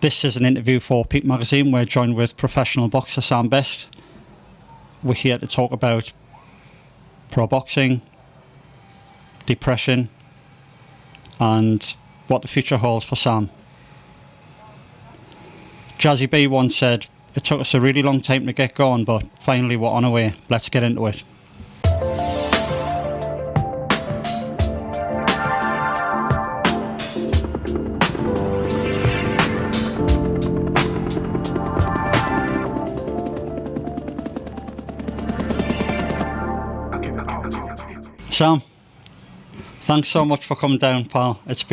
This is an interview for peep-Magazine. We're joined with professional boxer Sam Best. We're here to talk about pro boxing, depression, and what the future holds for Sam. Jazzy B once said, "It took us a really long time to get going, but finally we're on our way. Let's get into it." Sam, thanks so much for coming down, pal. This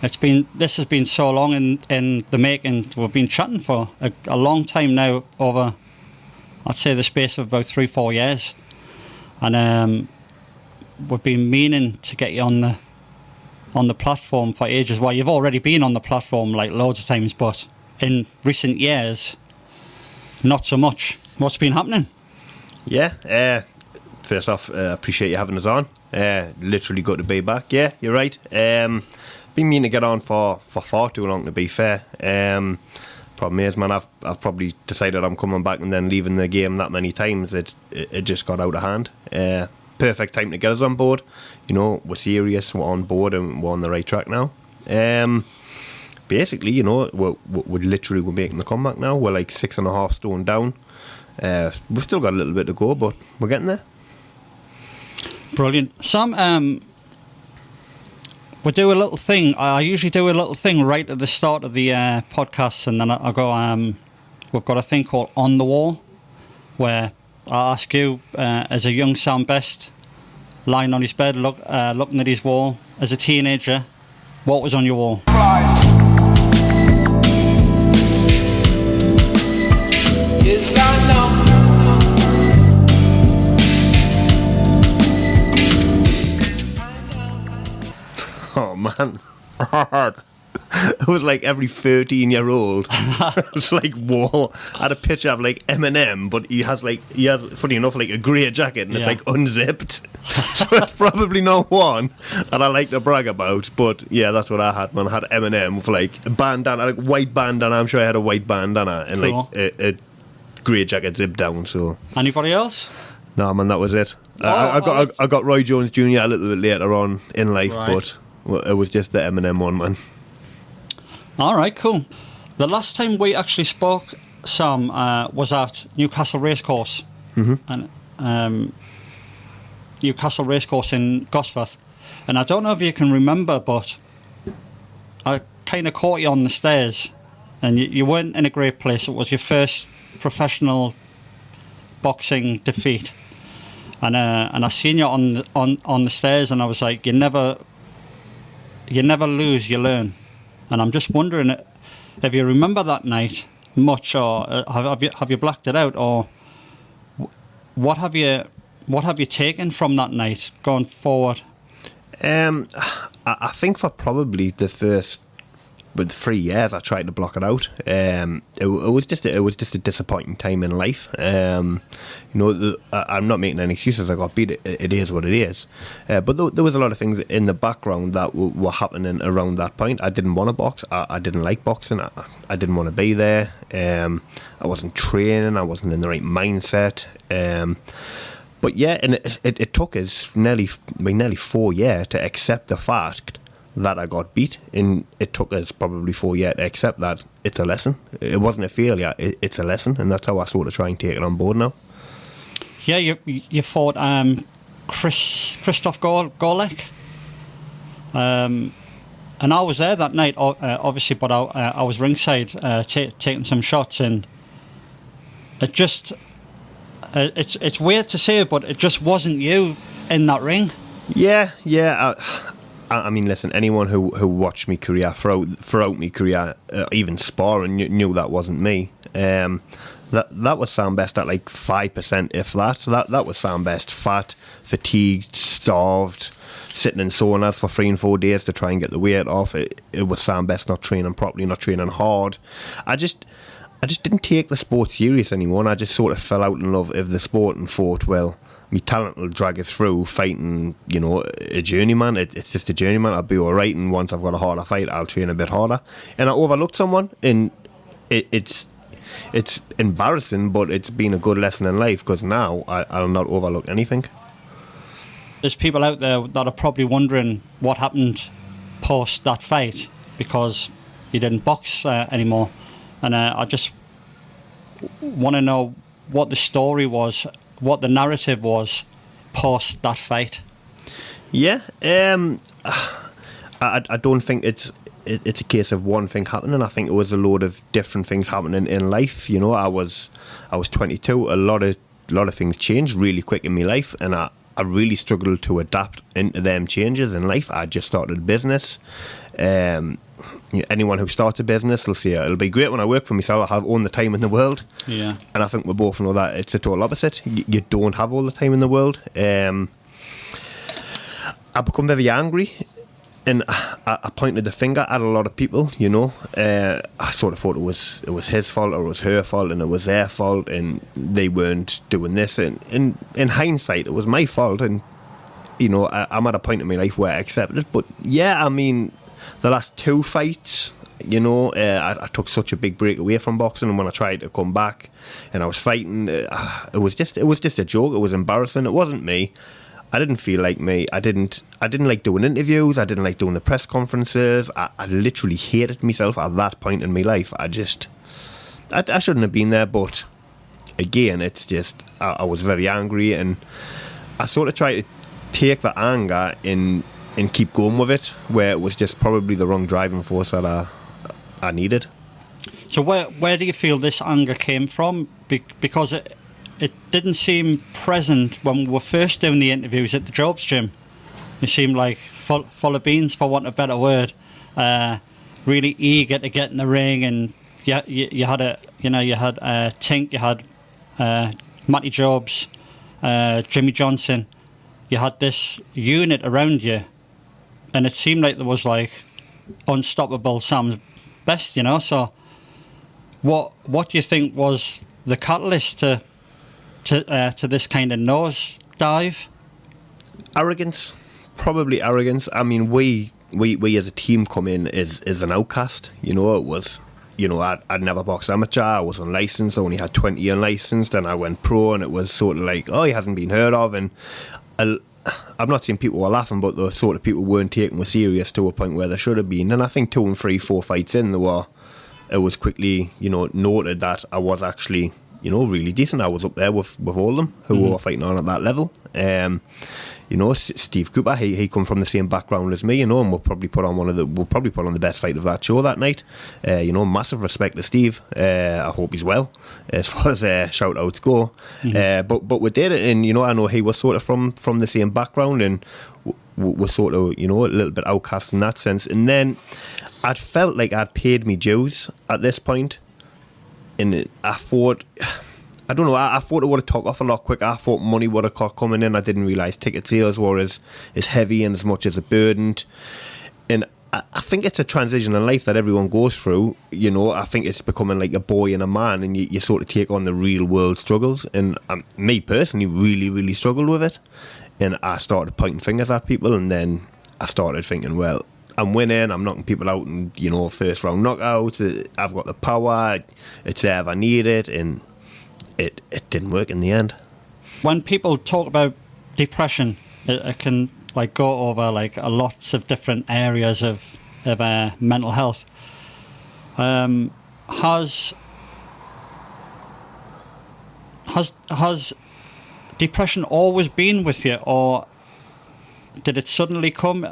has been so long in the making. We've been chatting for a long time now, over, I'd say, the space of about 3-4 years, and we've been meaning to get you on the platform for ages. Well, you've already been on the platform like loads of times, but in recent years, not so much. What's been happening? Yeah. First off, appreciate you having us on. Literally good to be back. Yeah, you're right. Been meaning to get on for far too long, to be fair. Problem is, man, I've probably decided I'm coming back and then leaving the game that many times. It just got out of hand. Perfect time to get us on board. You know, we're serious, we're on board, and we're on the right track now. Basically, you know, we're making the comeback now. We're like 6.5 stone down. We've still got a little bit to go, but we're getting there. Brilliant. Sam, we do a little thing. I usually do a little thing right at the start of the podcast, and then I go, we've got a thing called On the Wall, where I ask you, as a young Sam Best, lying on his bed, looking at his wall, as a teenager, what was on your wall? Yes, I know. Oh man, it was like every 13-year-old. It was like, whoa. I had a picture of like Eminem, but he has funny enough, like a grey jacket, and it's like unzipped. So it's probably not one that I like to brag about, but yeah, that's what I had, man. I had Eminem with like a bandana, like white bandana. I'm sure I had a white bandana and cool. Like a grey jacket zipped down. So anybody else? No, man, that was it. I got Roy Jones Jr. a little bit later on in life, right. But it was just the Eminem one, man. All right, cool. The last time we actually spoke, Sam, was at Newcastle Racecourse. Mm-hmm. And Newcastle Racecourse in Gosforth. And I don't know if you can remember, but I kind of caught you on the stairs, and you weren't in a great place. It was your first professional boxing defeat, and I seen you on the stairs, and I was like, you never lose, you learn. And I'm just wondering if you remember that night much, or have you blacked it out, or what have you taken from that night going forward? I think for probably the first 3 years I tried to block it out. It was just a disappointing time in life. You know, I'm not making any excuses. I got beat. It is what it is. But there was a lot of things in the background that were happening around that point. I didn't want to box. I didn't like boxing. I didn't want to be there. I wasn't training. I wasn't in the right mindset. But yeah, and it took us nearly 4 years to accept the fact that I got beat, and it took us probably 4 years to accept that it's a lesson. It wasn't a failure, it's a lesson, and that's how I sort of try and take it on board now. Yeah, you fought Christoph Gorlek, and I was there that night, obviously, but I was ringside taking some shots, and it just it's weird to say, but it just wasn't you in that ring. Yeah. I mean, listen, anyone who watched me career throughout my career, even sparring, knew that wasn't me. That was Sam Best at like 5%, if that. So that was Sam Best, fat, fatigued, starved, sitting in saunas for 3 and 4 days to try and get the weight off. It was Sam Best not training properly, not training hard. I just didn't take the sport serious anymore, and I just sort of fell out in love with the sport and thought, well, my talent will drag us through fighting, a journeyman. It's just a journeyman. I'll be all right, and once I've got a harder fight, I'll train a bit harder. And I overlooked someone, and it's embarrassing, but it's been a good lesson in life, because now I'll not overlook anything. There's people out there that are probably wondering what happened post that fight, because you didn't box anymore. And I just want to know what the story was, what the narrative was post that fight. Yeah, I don't think it's a case of one thing happening. I think it was a load of different things happening in life. I was 22. A lot of things changed really quick in my life, and I really struggled to adapt into them changes in life. I just started a business. Anyone who starts a business will say it'll be great when I work for myself. I have all the time in the world. Yeah. And I think we both know that it's the total opposite. You don't have all the time in the world. I become very angry, and I pointed the finger at a lot of people. I sort of thought it was his fault, or it was her fault, and it was their fault, and they weren't doing this. And in hindsight, it was my fault. And I'm at a point in my life where I accept it. But yeah, I mean, the last two fights, I took such a big break away from boxing, and when I tried to come back and I was fighting, it was just a joke. It was embarrassing. It wasn't me. I didn't feel like me. I didn't like doing interviews. I didn't like doing the press conferences. I literally hated myself at that point in my life. I shouldn't have been there, but again, it's just I was very angry, and I sort of tried to take the anger and keep going with it, where it was just probably the wrong driving force that I needed. So where do you feel this anger came from? Because it didn't seem present when we were first doing the interviews at the Jobs Gym. You seemed like full of beans, for want of a better word. Really eager to get in the ring, and you had Tink, you had Matty Jobs, Jimmy Johnson. You had this unit around you, and it seemed like there was like unstoppable Sam's best. So what do you think was the catalyst to this kind of nose dive? Arrogance, probably arrogance. I mean, we as a team come in as an outcast. It was, I'd never boxed amateur. I was unlicensed. I only had 20 unlicensed, and I went pro, and it was sort of like, oh, he hasn't been heard of. And I'm not saying people were laughing, but the sort of people weren't taken were serious to a point where they should have been. And I think 2 and 3, 4 fights in, it was quickly, noted that I was actually, really decent. I was up there with all of them who were fighting on at that level. Steve Cooper, he come from the same background as me, and we'll probably put on the best fight of that show that night. Massive respect to Steve. I hope he's well as far as shout outs go. But we did it, and I know he was sort of from the same background, and was sort of a little bit outcast in that sense. And then I'd felt like I'd paid me dues at this point, and I thought, I don't know, I thought it would have took off a lot quicker. I thought money would have caught coming in. I didn't realise ticket sales were as heavy and as much as a burdened. And I think it's a transition in life that everyone goes through. I think it's becoming like a boy and a man, and you sort of take on the real world struggles. And me personally really, really struggled with it. And I started pointing fingers at people, and then I started thinking, well, I'm winning, I'm knocking people out in, first round knockouts. I've got the power, it's there if I need it, and it didn't work in the end. When people talk about depression, it can like go over like lots of different areas of mental health. Has depression always been with you, or did it suddenly come,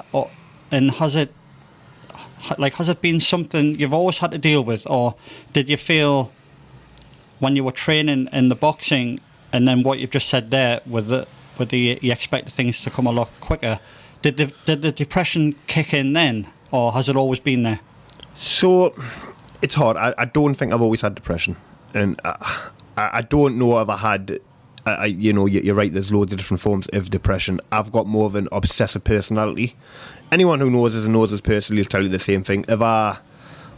and has it been something you've always had to deal with, or did you feel when you were training in the boxing, and then what you've just said there with you expected things to come a lot quicker, did the depression kick in then, or has it always been there? So it's hard. I don't think I've always had depression, and I don't know if I had. You're right, there's loads of different forms of depression. I've got more of an obsessive personality. Anyone who knows us and knows us personally will tell you the same thing. If I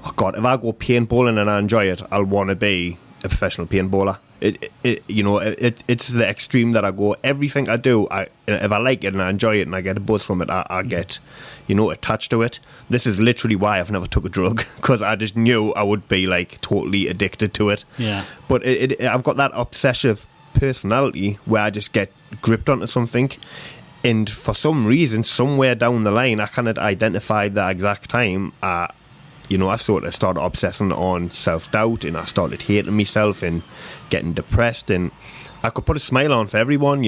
go paintballing and I enjoy it, I'll want to be a professional paintballer. It's the extreme that I go. Everything I do, if I like it and I enjoy it and I get a buzz from it, I get, attached to it. This is literally why I've never took a drug, because I just knew I would be like totally addicted to it. Yeah. But I've got that obsessive personality where I just get gripped onto something, and for some reason, somewhere down the line, I cannot identify the exact time. I sort of started obsessing on self-doubt, and I started hating myself and getting depressed, and I could put a smile on for everyone,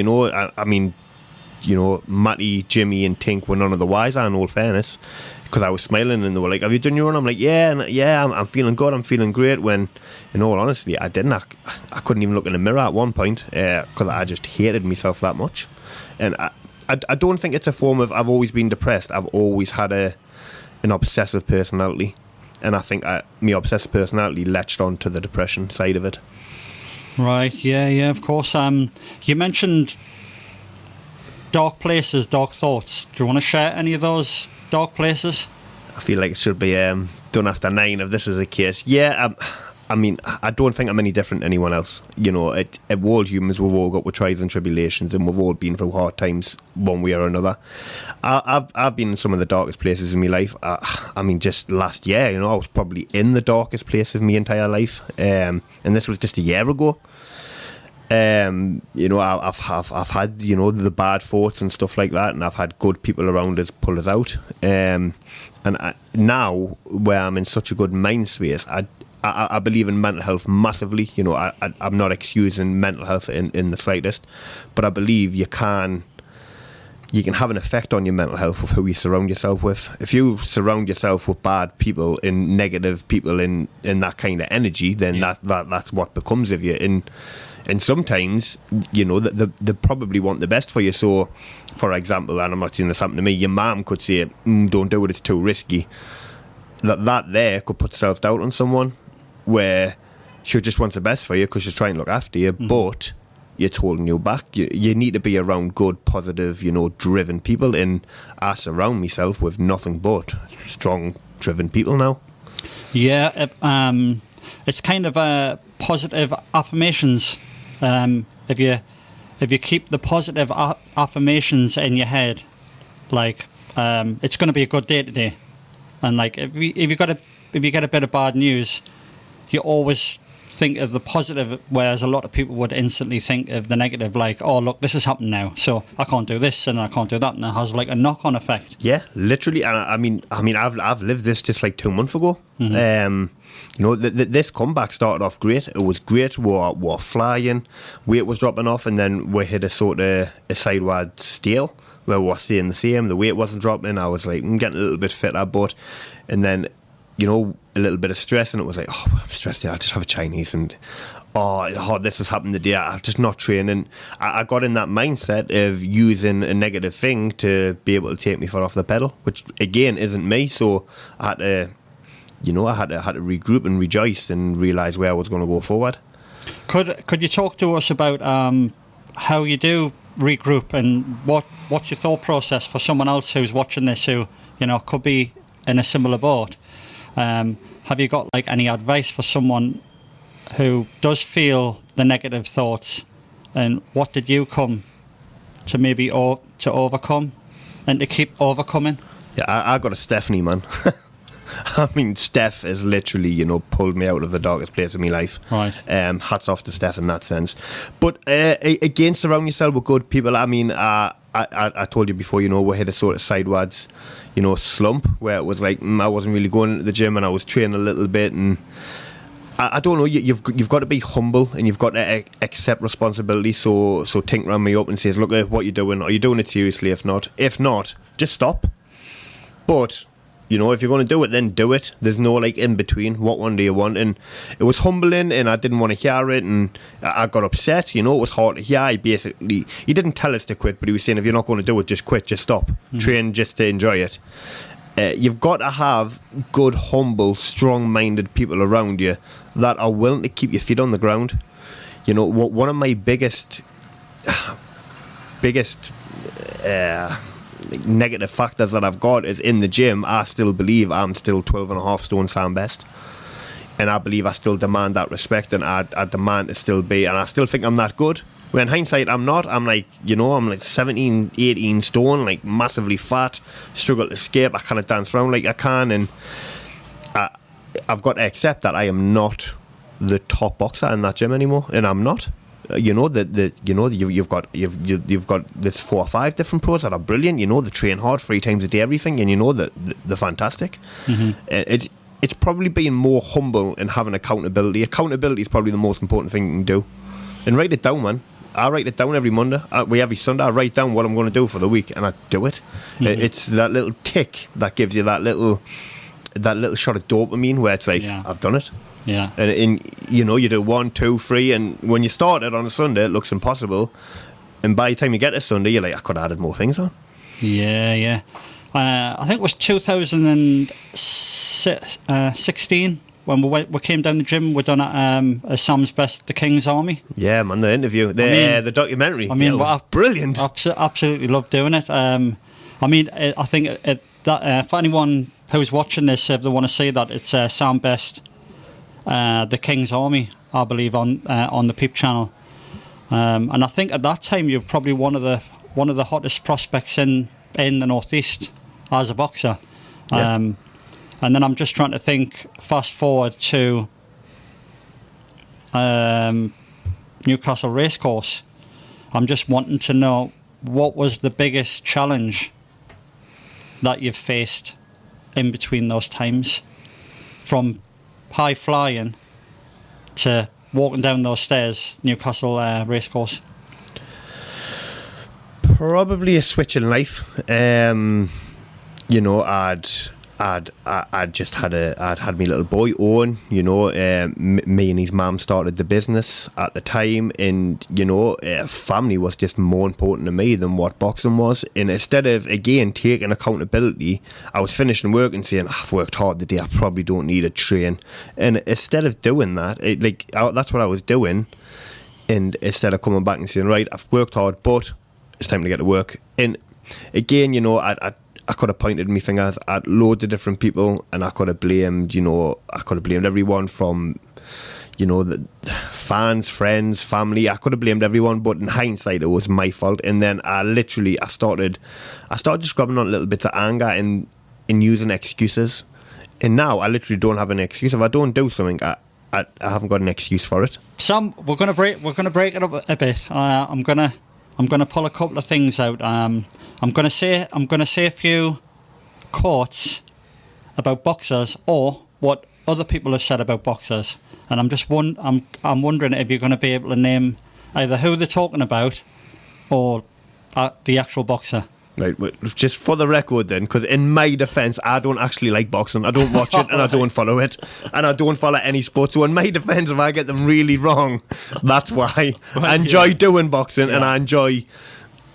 Matty, Jimmy and Tink were none of the wiser, in all fairness, because I was smiling and they were like, have you done your run? I'm like, I'm feeling good, I'm feeling great, when in all honesty I didn't. I couldn't even look in the mirror at one point, because I just hated myself that much. And I don't think it's a form of, I've always been depressed, I've always had an obsessive personality. And I think my obsessive personality latched onto the depression side of it. Right, yeah, of course. You mentioned dark places, dark thoughts. Do you want to share any of those dark places? I feel like it should be done after 9 if this is the case. Yeah, I don't think I'm any different to anyone else. We're all humans, we've all got trials and tribulations, and we've all been through hard times one way or another. I've been in some of the darkest places in my life. Just last year, I was probably in the darkest place of my entire life, and this was just a year ago. I've had the bad thoughts and stuff like that, and I've had good people around us pull us out. Now, where I'm in such a good mind space, I believe in mental health massively. I'm not excusing mental health in the slightest, but I believe you can have an effect on your mental health with who you surround yourself with. If you surround yourself with bad people and negative people in that kind of energy, then that's what becomes of you. And sometimes, they probably want the best for you. So, for example, and I'm not saying this happened to me, your mum could say, don't do it, it's too risky. That there could put self-doubt on someone, where she just wants the best for you because she's trying to look after you, but you're holding you back. You need to be around good, positive, driven people, and I surround myself with nothing but strong, driven people now. Yeah, it's kind of positive affirmations. If you keep the positive affirmations in your head, like it's going to be a good day today, and like if you get a bit of bad news, you always think of the positive, whereas a lot of people would instantly think of the negative, like, oh look, this has happened now, so I can't do this and I can't do that, and it has like a knock-on effect. Yeah, literally. And I've lived this just like 2 months ago. This comeback started off great. It was great. We're flying, weight was dropping off, and then we hit a sort of a sideward scale where we're staying the same. The weight wasn't dropping. I was like, I'm getting a little bit fitter, but, and then a little bit of stress, and it was like, oh, I'm stressed. I'll just have a Chinese, and this has happened today. I'm just not training. I got in that mindset of using a negative thing to be able to take me foot off the pedal, which again isn't me. So I had to, I had to regroup and rejoice and realise where I was going to go forward. Could you talk to us about how you do regroup, and what's your thought process for someone else who's watching this who could be in a similar boat? Have you got like any advice for someone who does feel the negative thoughts, and what did you come to maybe to overcome and to keep overcoming? Yeah, I got a Stephanie, man. Steph has literally, pulled me out of the darkest place of my life. Right. Hats off to Steph in that sense. But again, surround yourself with good people. I told you before, we hit a sort of sideways, slump where it was like I wasn't really going to the gym, and I was training a little bit, and I don't know. You've got to be humble, and you've got to accept responsibility. So Tink ran me up and says, "Look at what you're doing. Are you doing it seriously? If not, just stop." But if you're going to do it, then do it. There's no like in between. What one do you want? And it was humbling, and I didn't want to hear it, and I got upset. It was hard to hear. He didn't tell us to quit, but he was saying, if you're not going to do it, just quit, just stop. Train just to enjoy it. You've got to have good, humble, strong-minded people around you that are willing to keep your feet on the ground. One of my biggest negative factors that I've got is in the gym, I still believe I'm still 12 and a half stone Sam best. and I believe I still demand that respect, and I demand to still be, and I still think I'm that good. When in hindsight, I'm not. I'm like, I'm like 17, 18 stone, like massively fat, struggle to escape. I kind of dance around like I can, and I've got to accept that I am not the top boxer in that gym anymore, and I'm not. You've got there's 4 or 5 different pros that are brilliant. They train hard 3 times a day, everything, and that they're fantastic. It's probably being more humble and having accountability. Accountability is probably the most important thing you can do. And write it down, man. I write it down every Monday. Every Sunday I write down what I'm going to do for the weweek, and I do it. It's that little tick that gives you that little shot of dopamine where it's like, I've done it. Yeah. And you do 1, 2, 3, and when you start it on a Sunday, it looks impossible. And by the time you get to Sunday, you're like, I could have added more things on. Yeah. I think it was 2016 when we came down the gym. We're done at Sam's Best, The King's Army. Yeah, man, the interview, the documentary. I mean, brilliant. Absolutely loved doing it. I think that for anyone who's watching this, if they want to see that, it's Sam Best, The King's Army, I believe, on the Peep channel. And I think at that time you're probably one of the hottest prospects in the Northeast as a boxer. Yeah. And then I'm just trying to think, fast forward to Newcastle Racecourse. I'm just wanting to know, what was the biggest challenge that you've faced in between those times, from high flying to walking down those stairs, Newcastle Racecourse? Probably a switch in life. I'd had my little boy Owen. Me and his mum started the business at the time, and family was just more important to me than what boxing was. And instead of again taking accountability, I was finishing work and saying, I've worked hard today, I probably don't need a train. And instead of doing that, that's what I was doing. And instead of coming back and saying, right, I've worked hard, but it's time to get to work. And again, I could have pointed my fingers at loads of different people, and I could have blamed, everyone from, the fans, friends, family. I could have blamed everyone, but in hindsight, it was my fault. And then I started just grabbing on little bits of anger and using excuses. And now I literally don't have an excuse. If I don't do something, I haven't got an excuse for it. Sam, we're gonna break it up a bit. I'm gonna pull a couple of things out. I'm gonna say a few quotes about boxers, or what other people have said about boxers, and I'm wondering if you're going to be able to name either who they're talking about or the actual boxer. Right, well, just for the record then, because in my defence, I don't actually like boxing. I don't watch it and I don't follow it, and I don't follow any sport. So in my defence, if I get them really wrong, that's why. I enjoy doing boxing, and I enjoy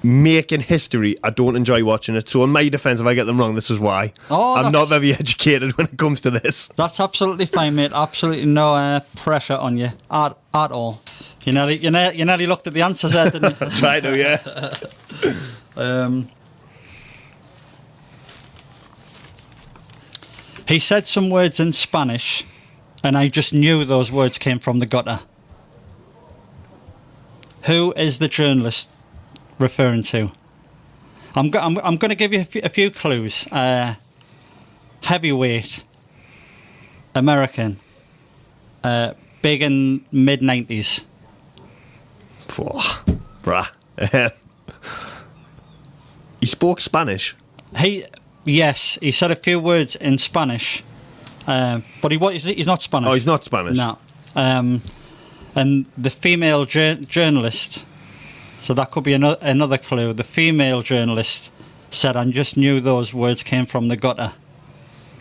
making history. I don't enjoy watching it. So in my defence, if I get them wrong, this is why. I'm not very educated when it comes to this. That's absolutely fine, mate. Absolutely no pressure on you at all. You nearly looked at the answers there, didn't you? Try to, yeah. He said some words in Spanish, and I just knew those words came from the gutter. Who is the journalist referring to? I'm going to give you a few clues. Heavyweight, American, big in mid-90s. Bruh. He spoke Spanish. Yes, he said a few words in Spanish, but he's not Spanish. Oh, he's not Spanish. No. And the female journalist, so that could be another clue. The female journalist said, I just knew those words came from the gutter.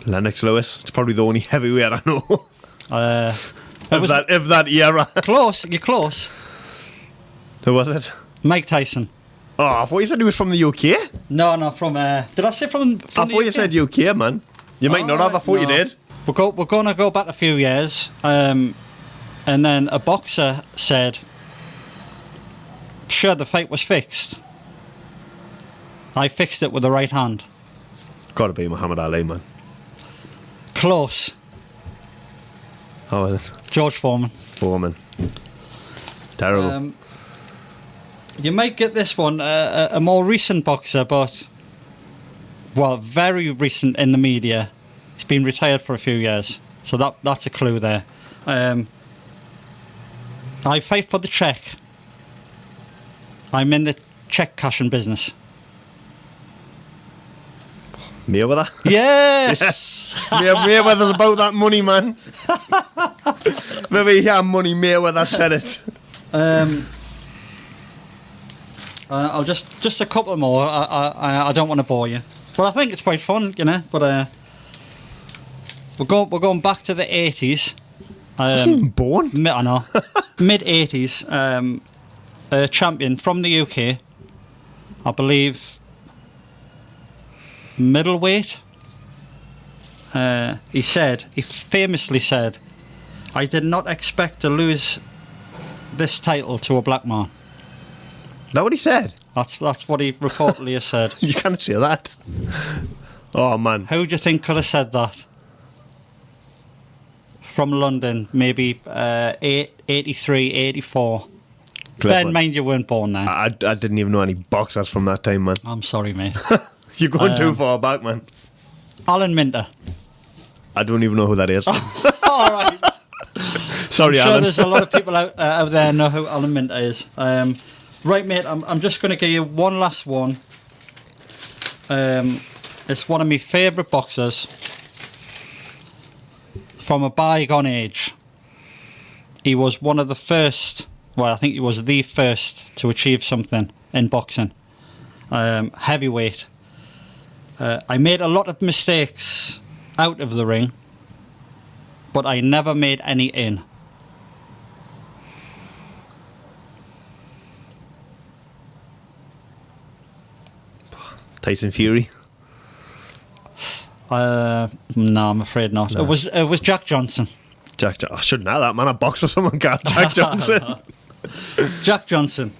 Lennox Lewis. It's probably the only heavyweight I know. Of that era. Close, you're close. Who was it? Mike Tyson. Oh, I thought you said he was from the UK. No, from... did I say from I thought you said UK, man. You might not have. I thought you did. We're going to go back a few years. And then a boxer said, sure, the fight was fixed. I fixed it with the right hand. Got to be Muhammad Ali, man. Close. Oh, George Foreman. Foreman. Terrible. You might get this one, a more recent boxer, but, well, very recent in the media. He's been retired for a few years, so that's a clue there. I fight for the check. I'm in the check cashing business. Mayweather? Yes! Mayweather's about that money, man. Maybe money, Mayweather said it. I'll just a couple more. I don't want to bore you, but I think it's quite fun, you know. But we're going back to the 80s. I wasn't even born. I know. Mid 80s. A champion from the UK, I believe. Middleweight. He famously said, "I did not expect to lose this title to a black man." Is that what he said? That's what he reportedly has said. You can't say that. Oh, man. Who do you think could have said that? From London, maybe 83, 84. Ben, mind you weren't born then. I didn't even know any boxers from that time, man. I'm sorry, mate. You're going too far back, man. Alan Minter. I don't even know who that is. All right. Sorry, I'm sure Alan. there's a lot of people out there know who Alan Minter is. Right, mate, I'm just going to give you one last one. It's one of my favourite boxers from a bygone age. He was one of the first, well, I think he was the first to achieve something in boxing. Heavyweight. I made a lot of mistakes out of the ring, but I never made any in. Tyson Fury. No, I'm afraid not. No. It was Jack Johnson. I shouldn't have that, man. I boxed with someone called Jack Johnson. Jack Johnson.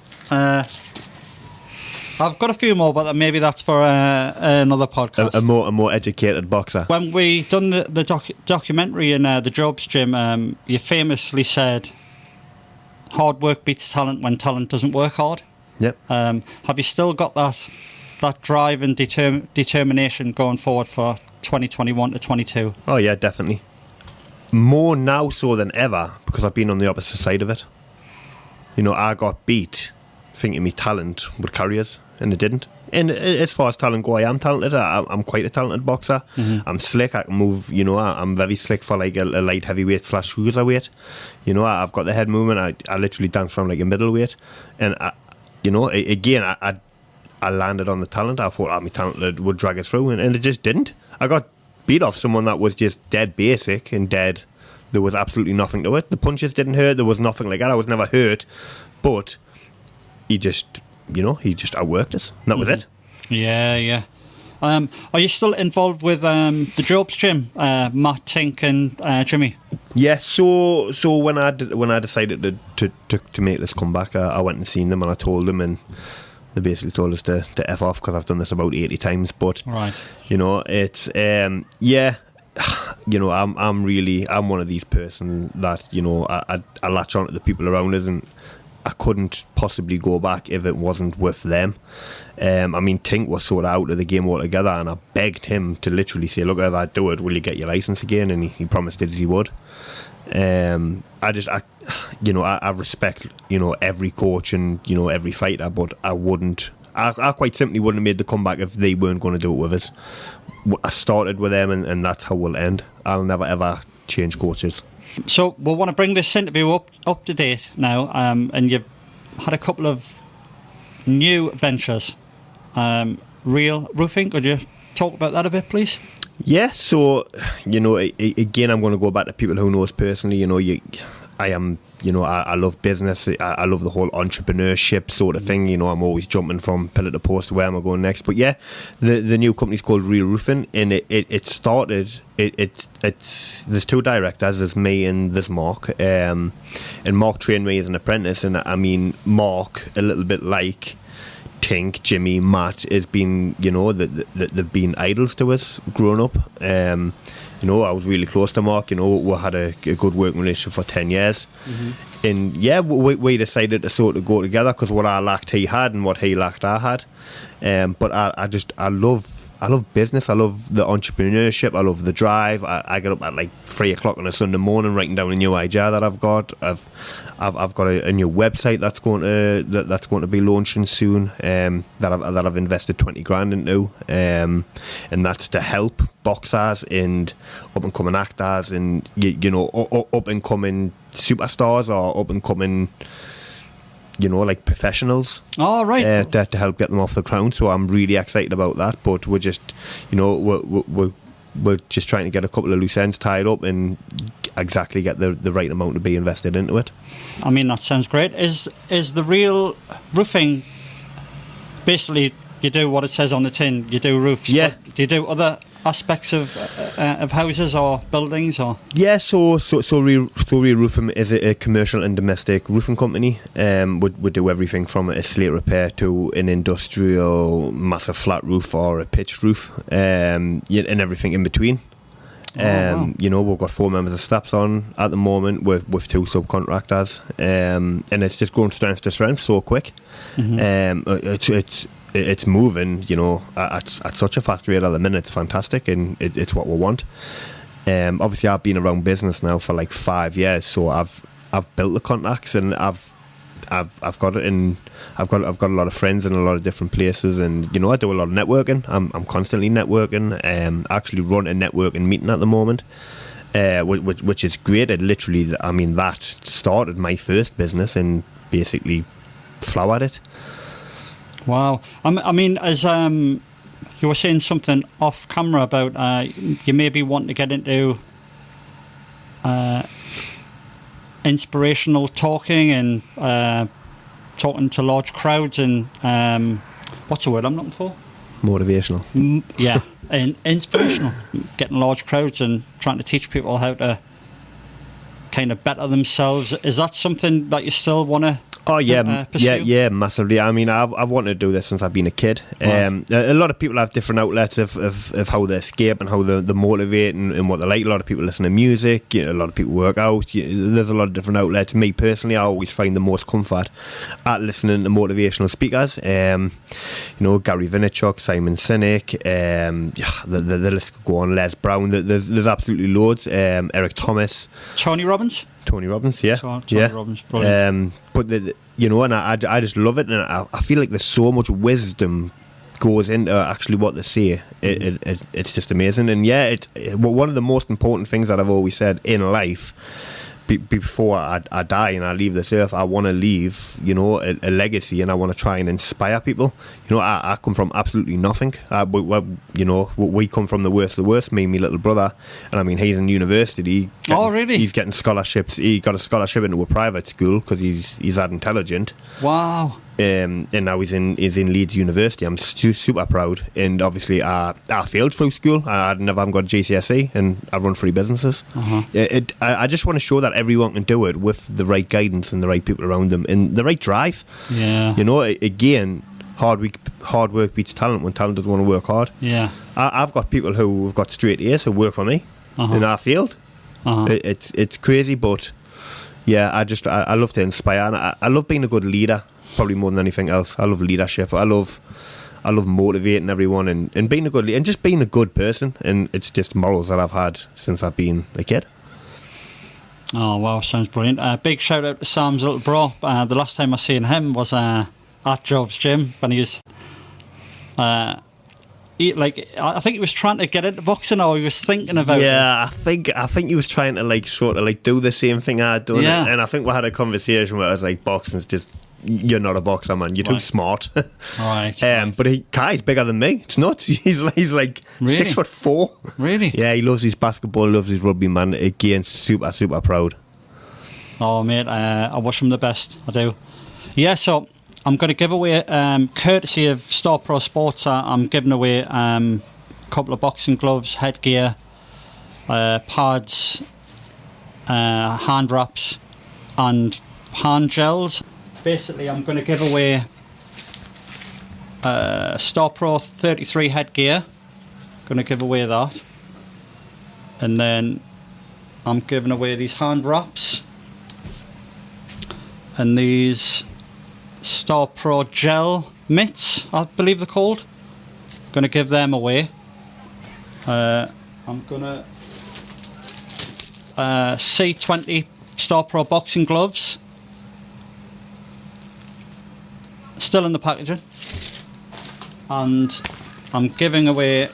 I've got a few more, but maybe that's for another podcast. A more educated boxer. When we done the documentary in the Jobs Gym, you famously said, "Hard work beats talent when talent doesn't work hard." Yep. Have you still got that drive and determination going forward for 2021 to 22? Oh yeah, definitely. More now so than ever, because I've been on the opposite side of it. You know, I got beat thinking my talent would carry us, and it didn't. And as far as talent go, I am talented. I'm quite a talented boxer. Mm-hmm. I'm slick. I can move. You know, I'm very slick for like a light heavyweight / cruiserweight. You know, I've got the head movement. I literally dance from like a middleweight. And I landed on the talent. I thought my talent would drag us through, and it just didn't. I got beat off someone that was just dead basic and dead. There was absolutely nothing to it. The punches didn't hurt. There was nothing like that. I was never hurt, but he just outworked us. And that was it. Yeah. Are you still involved with the Jobs Gym, Matt, Tink, and Jimmy? Yeah. So when I decided to make this comeback, I went and seen them, and I told them, and they basically told us to F off, because I've done this about 80 times. But right, you know, it's yeah. You know, I'm one of these person that, you know, I latch on to the people around us, and I couldn't possibly go back if it wasn't with them. I mean, Tink was sort of out of the game altogether, and I begged him to literally say, "Look, if I do it, will you get your license again?" And he promised it as he would. I respect, you know, every coach and, you know, every fighter, but I quite simply wouldn't have made the comeback if they weren't going to do it with us. I started with them, and that's how we'll end. I'll never ever change coaches. So we'll want to bring this interview up to date now, and you've had a couple of new ventures. Real Roofing, could you talk about that a bit, please? Yeah, so, you know, again, I'm going to go back to people who know us personally. You know, I love business. I love the whole entrepreneurship sort of thing. You know, I'm always jumping from pillar to post to where am I going next. But yeah, the new company's called Real Roofing, and it started. It's there's two directors. There's me and there's Mark. And Mark trained me as an apprentice, and I mean, Mark, a little bit like Tink, Jimmy, Matt, has been, you know, they've been idols to us growing up. You know, I was really close to Mark. You know, we had a good working relationship for 10 years. And yeah, we decided to sort of go together because what I lacked he had and what he lacked I had. But I love business. I love the entrepreneurship. I love the drive. I get up at like 3 o'clock on a Sunday morning writing down a new idea that I've got. I've got a new website that's going to be launching soon. That I've invested 20 grand into. And that's to help boxers and up and coming actors and you know up and coming superstars or up and coming, you know, like professionals. Oh, right. To help get them off the ground. So I'm really excited about that. But we're just, you know, we're just trying to get a couple of loose ends tied up and exactly get the right amount to be invested into it. I mean, that sounds great. Is the real roofing basically you do what it says on the tin? You do roofs. Yeah. Do you do other aspects of houses or buildings or? Yeah, so Real Roofing is a commercial and domestic roofing company. We do everything from a slate repair to an industrial massive flat roof or a pitched roof, and everything in between. Wow. You know, we've got 4 members of staff on at the moment with 2 subcontractors, and it's just going strength to strength so quick. It's moving, you know, at such a fast rate at the minute. It's fantastic, and it's what we want. Obviously, I've been around business now for like 5 years, so I've built the contacts, and I've got it in. I've got a lot of friends in a lot of different places, and you know, I do a lot of networking. I'm constantly networking. I actually run a networking meeting at the moment, which is great. It literally, I mean, that started my first business and basically flowered it. Wow. I mean, as you were saying something off camera about you maybe want to get into inspirational talking and talking to large crowds and what's the word I'm looking for? Motivational. Yeah, and inspirational. Getting large crowds and trying to teach people how to kind of better themselves. Is that something that you still want to? Oh yeah, pursue? yeah, massively. I mean, I've wanted to do this since I've been a kid. Right. A lot of people have different outlets of how they escape and how they motivate and what they like. A lot of people listen to music. A lot of people work out. There's a lot of different outlets. Me personally, I always find the most comfort at listening to motivational speakers. You know, Gary Vaynerchuk, Simon Sinek. The list could go on. Les Brown. There's absolutely loads. Eric Thomas. Tony Robbins, yeah. Tony Robbins, brilliant. But you know, and I just love it, and I feel like there's so much wisdom goes into actually what they say. It's just amazing, and yeah, it's one of the most important things that I've always said in life. Before I die and I leave this earth, I want to leave, you know, a legacy, and I want to try and inspire people. You know, I come from absolutely nothing. You know, we come from the worst of the worst. Me and my little brother, and I mean, he's in university. Oh, really? He's getting scholarships. He got a scholarship into a private school because he's that intelligent. Wow. And now he's in Leeds University. I'm super proud. And obviously, I failed through school. I haven't got a GCSE, and I run 3 businesses. I just want to show that everyone can do it with the right guidance and the right people around them and the right drive. Yeah. You know, again, hard work beats talent when talent doesn't want to work hard. Yeah. I've got people who have got straight A's who work for me, and I failed. It's crazy, but yeah, I love to inspire, and I love being a good leader. Probably more than anything else. I love leadership. I love motivating everyone and being a good and just being a good person. And it's just morals that I've had since I've been a kid. Oh wow, sounds brilliant. Big shout out to Sam's little bro. The last time I seen him was at Job's gym when he was I think he was trying to get into boxing, or he was thinking about it. Yeah, I think he was trying to like sort of like do the same thing I'd done. Yeah. And I think we had a conversation where I was like, boxing's just, you're not a boxer, man. You're too smart. Right. But Kai's bigger than me. It's nuts. He's like Really? 6'4". Really? Yeah, he loves his basketball, loves his rugby, man. Again, super proud. Oh mate, I wish him the best. I do. Yeah, so I'm going to give away, courtesy of Star Pro Sports, I'm giving away a couple of boxing gloves, headgear, pads, hand wraps, and hand gels. Basically, I'm going to give away Star Pro 33 headgear. Going to give away that. And then I'm giving away these hand wraps and these Star Pro gel mitts, I believe they're called. Going to give them away. I'm going to C20 Star Pro boxing gloves. Still in the packaging. And I'm giving away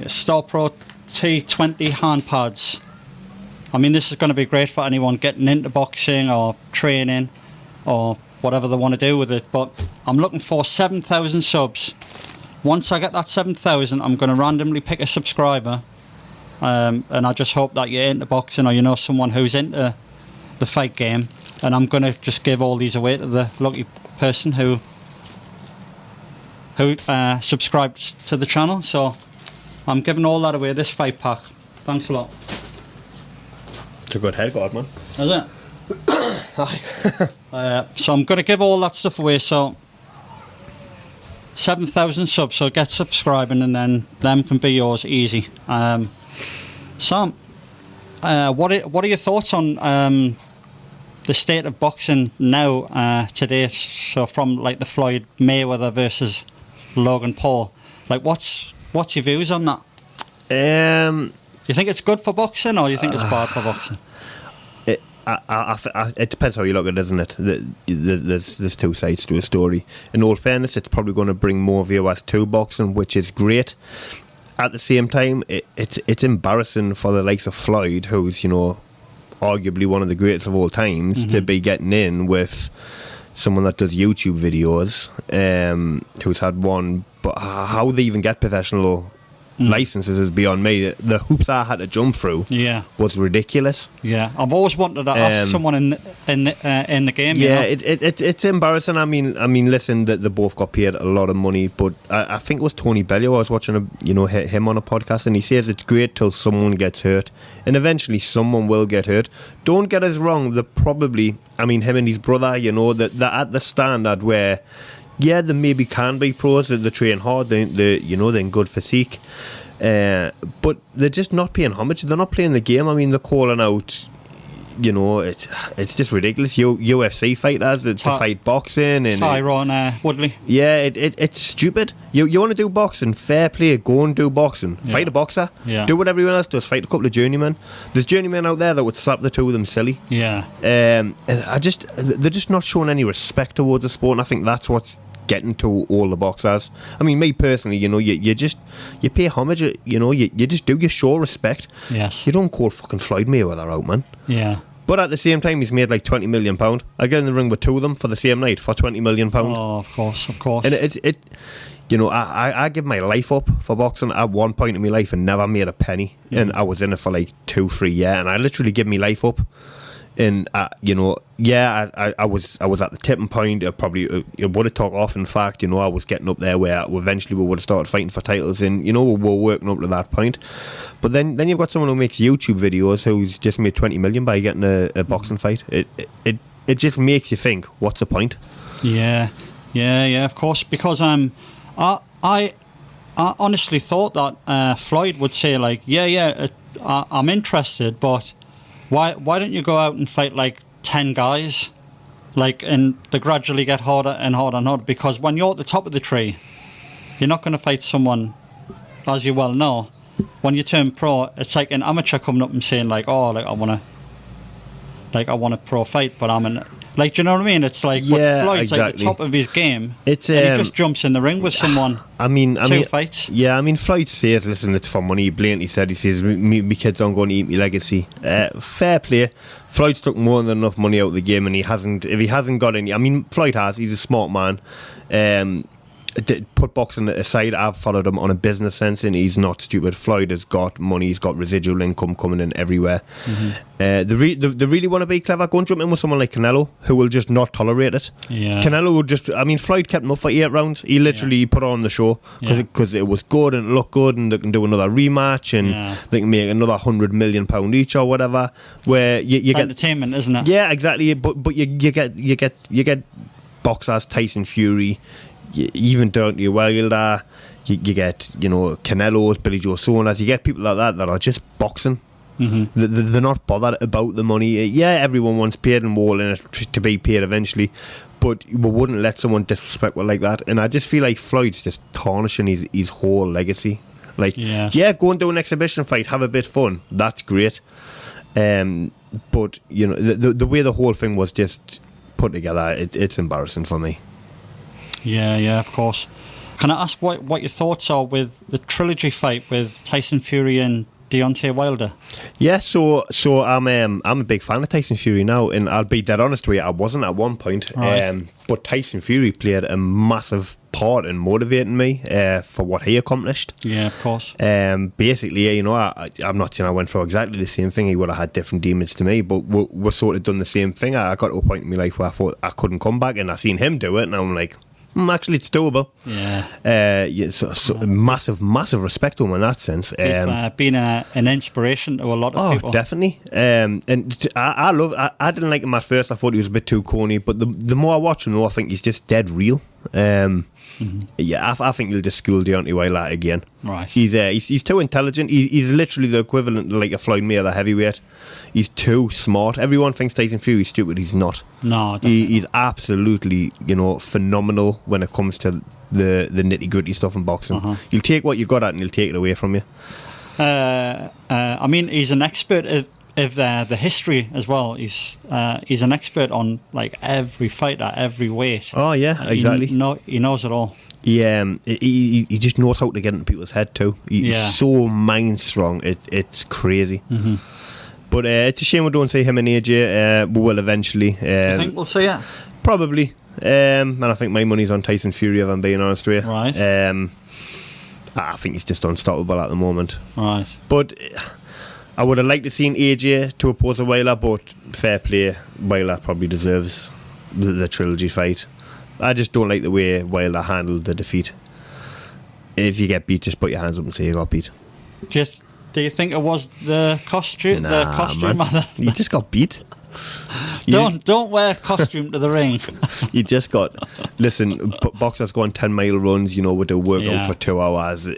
Star Pro T20 hand pads. I mean, this is going to be great for anyone getting into boxing or training or whatever they want to do with it. But I'm looking for 7,000 subs. Once I get that 7,000, I'm going to randomly pick a subscriber. And I just hope that you're into boxing or you know someone who's into the fight game. And I'm going to just give all these away to the lucky person who subscribes to the channel. So I'm giving all that away, this 5-pack. Thanks a lot. It's a good head guard, man. Is it? So I'm going to give all that stuff away. So 7,000 subs, so get subscribing and then them can be yours easy. Sam, what are your thoughts on the state of boxing now today? So from like the Floyd Mayweather versus Logan Paul, like what's your views on that? You think it's good for boxing or you think it's bad for boxing? It depends how you look at it, doesn't it? There's two sides to a story. In all fairness, it's probably going to bring more viewers to boxing, which is great. At the same time, it's embarrassing for the likes of Floyd, who's, you know, arguably one of the greatest of all times, to be getting in with someone that does YouTube videos, who's had one, but how they even get professional licenses is beyond me. The hoops I had to jump through was ridiculous. Yeah, I've always wanted to ask someone in the game. Yeah, you know? it's embarrassing. I mean, listen, they both got paid a lot of money, but I think it was Tony Bellew. I was watching him on a podcast, and he says it's great till someone gets hurt, and eventually someone will get hurt. Don't get us wrong. They're probably, I mean, him and his brother, you know, they're at the standard where, yeah, they maybe can be pros. They train hard. They're in good physique, but they're just not paying homage. They're not playing the game. I mean, they're calling out. You know, it's just ridiculous. UFC fighters to fight boxing and Tyrone Woodley. Yeah, it's stupid. You want to do boxing? Fair play. Go and do boxing. Yeah. Fight a boxer. Yeah. Do what everyone else does. Fight a couple of journeymen. There's journeymen out there that would slap the two of them silly. Yeah. And they're just not showing any respect towards the sport. And I think that's what's getting to all the boxers. I mean, me personally, you know, you pay homage. You know, you just do. You show respect. Yes. You don't call fucking Floyd Mayweather out, man. Yeah. But at the same time, he's made like £20 million. I get in the ring with two of them for the same night for £20 million. Oh, of course. And it you know, I give my life up for boxing at one point in my life and never made a penny. And I was in it for like 2-3 years, and I literally give my life up. And you know, yeah, I was at the tipping point. It would have took off. In fact, you know, I was getting up there where eventually we would have started fighting for titles, and you know, we were working up to that point. But then you've got someone who makes YouTube videos who's just made 20 million by getting a boxing fight. It just makes you think, what's the point? Yeah, of course. Because I honestly thought that Floyd would say like, I'm interested, but why don't you go out and fight like 10 guys, like, and they gradually get harder and harder and harder, because when you're at the top of the tree, you're not going to fight someone, as you well know. When you turn pro, it's like an amateur coming up and saying like, oh, like I want a pro fight, but I'm in, like, do you know what I mean? It's like, yeah, but Floyd's exactly. like the top of his game. It's and he just jumps in the ring with someone. I mean, two fights. Yeah, I mean, Floyd says, listen, it's for money. He blatantly said, he says, me kids aren't going to eat me legacy. Fair play. Floyd's took more than enough money out of the game, and if he hasn't got any, I mean, Floyd has, he's a smart man. Put boxing aside, I've followed him on a business sense, and he's not stupid. Floyd has got money, he's got residual income coming in everywhere. They really want to be clever. Go and jump in with someone like Canelo, who will just not tolerate it. Yeah. Canelo would just, I mean, Floyd kept him up for 8 rounds. He literally put on the show because it was good and it looked good, and they can do another rematch, and they can make another £100 million each or whatever. Where you get entertainment, isn't it? Yeah, exactly. But you get boxers, Tyson Fury, even down to Wilder, You get, Canelos, Billy Joe Sonas. You get people like that are just boxing. They're not bothered about the money. Yeah, everyone wants paid, and we're all in it to be paid eventually. But we wouldn't let someone disrespect like that. And I just feel like Floyd's just tarnishing his whole legacy. Like, yeah, go and do an exhibition fight, have a bit of fun. That's great. But, the way the whole thing was just put together, it's embarrassing for me. Yeah, of course. Can I ask what your thoughts are with the trilogy fight with Tyson Fury and Deontay Wilder? Yeah, so I'm a big fan of Tyson Fury now, and I'll be dead honest with you, I wasn't at one point. Right. But Tyson Fury played a massive part in motivating me for what he accomplished. Yeah, of course. Basically, I'm not saying I went through exactly the same thing. He would have had different demons to me, but we're sort of done the same thing. I got to a point in my life where I thought I couldn't come back, and I seen him do it, and I'm like, actually, it's doable. Yeah. So massive respect to him in that sense. Been an inspiration to a lot of people. Oh, definitely. And I didn't like him at first. I thought he was a bit too corny. But the more I watch him, the more I think he's just dead real. Yeah, I think he'll just school Deontay Wilder again. Right. He's too intelligent. He's literally the equivalent of like a Floyd Mayweather heavyweight. He's too smart. Everyone thinks Tyson Fury's stupid. He's not. No, he's absolutely phenomenal when it comes to the nitty gritty stuff in boxing. He'll take what you got at and he'll take it away from you. I mean, he's an expert of the history as well. He's an expert on like every fighter, every weight. Oh yeah, exactly. He knows it all. He just knows how to get into people's head too. He's so mind strong. It's crazy. But it's a shame we don't see him and AJ. We will eventually. I think we'll see it. Probably. And I think my money's on Tyson Fury, if I'm being honest with you. Right. I think he's just unstoppable at the moment. Right. But I would have liked to seen AJ to oppose a Wilder, but fair play, Wilder probably deserves the trilogy fight. I just don't like the way Wilder handled the defeat. If you get beat, just put your hands up and say you got beat. Do you think it was the costume? Nah, the costume? You just got beat. Don't wear costume to the ring. You just got... Listen, boxers go on 10-mile runs, we do workout for 2 hours.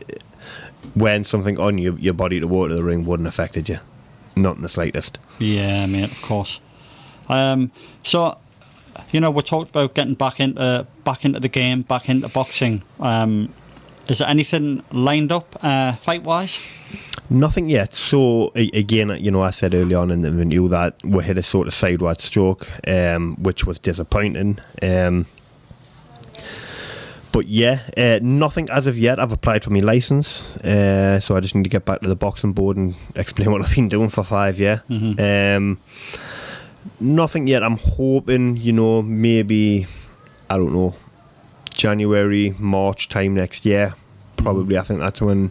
Wearing something on your body to walk to the ring wouldn't have affected you. Not in the slightest. Yeah, mate, of course. So, we talked about getting back into the game, back into boxing. Is there anything lined up fight-wise? Nothing yet. So again, I said early on in the interview that we hit a sort of sideways stroke, which was disappointing. But yeah, nothing as of yet. I've applied for my licence, so I just need to get back to the boxing board and explain what I've been doing for 5 years. Nothing yet. I'm hoping, maybe, I don't know, January, March time next year. Probably, I think that's when.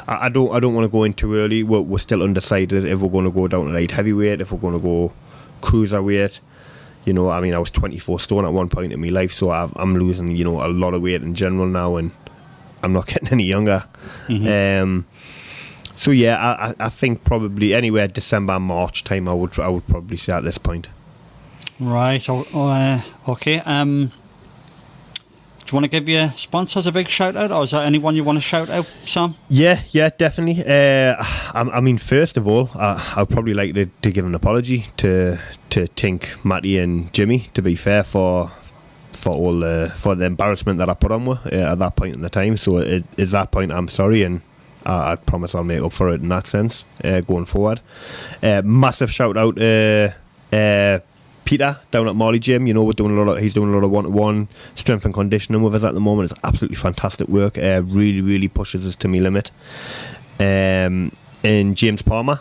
I don't want to go in too early. We're still undecided if we're going to go down to light heavyweight, if we're going to go cruiserweight. I was 24 stone at one point in my life, so I'm losing, a lot of weight in general now, and I'm not getting any younger. So yeah, I think probably anywhere December, March time, I would probably say at this point. Right. Okay. Do you want to give your sponsors a big shout out, or is there anyone you want to shout out, Sam? Yeah, definitely. I mean, first of all, I'd probably like to give an apology to Tink, Matty, and Jimmy. To be fair, for all for the embarrassment that I put on with at that point in the time. So at that point, I'm sorry, and I promise I'll make up for it in that sense going forward. Massive shout out. Peter down at Marley Gym, he's doing a lot of one-to-one strength and conditioning with us at the moment. It's absolutely fantastic work. Really pushes us to my limit. And James Palmer,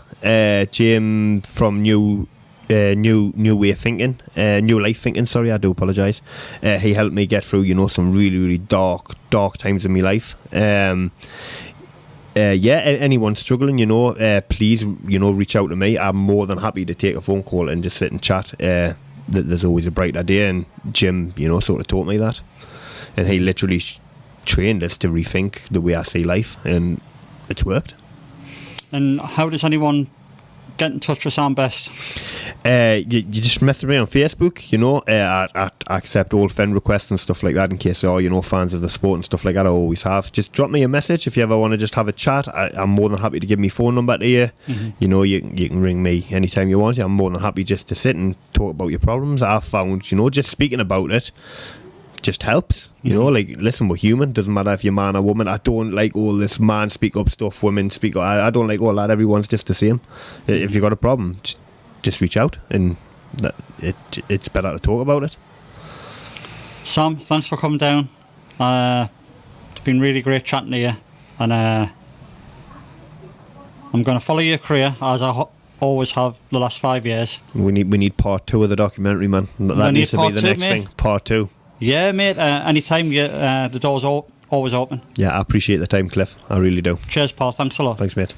Jim from New Way Thinking, New Life Thinking. Sorry, I do apologise. He helped me get through, some really dark times in my life. Anyone struggling, please, reach out to me. I'm more than happy to take a phone call and just sit and chat. There's always a bright idea, and Jim, sort of taught me that. And he literally trained us to rethink the way I see life, and it's worked. And how does anyone get in touch with Sam best? You just message me on Facebook, you know. I accept all friend requests and stuff like that in case you're, you know, fans of the sport and stuff like that. I always have. Just drop me a message if you ever want to just have a chat. I'm more than happy to give my phone number to you. You know, you can ring me anytime you want. I'm more than happy just to sit and talk about your problems. I've found, you know, just speaking about it just helps, you know. Like, listen, we're human. Doesn't matter if you're man or woman. I don't like all this man speak up stuff, women speak up. I don't like all that. Everyone's just the same. If you've got a problem, just reach out, and it's better to talk about it. Sam, thanks for coming down. It's been really great chatting to you, and I'm going to follow your career as I always have the last 5 years. We need part 2 of the documentary, man. That needs to be the next thing. Part 2. Yeah, mate. Anytime the door's always open. Yeah, I appreciate the time, Cliff. I really do. Cheers, Paul. Thanks a lot. Thanks, mate.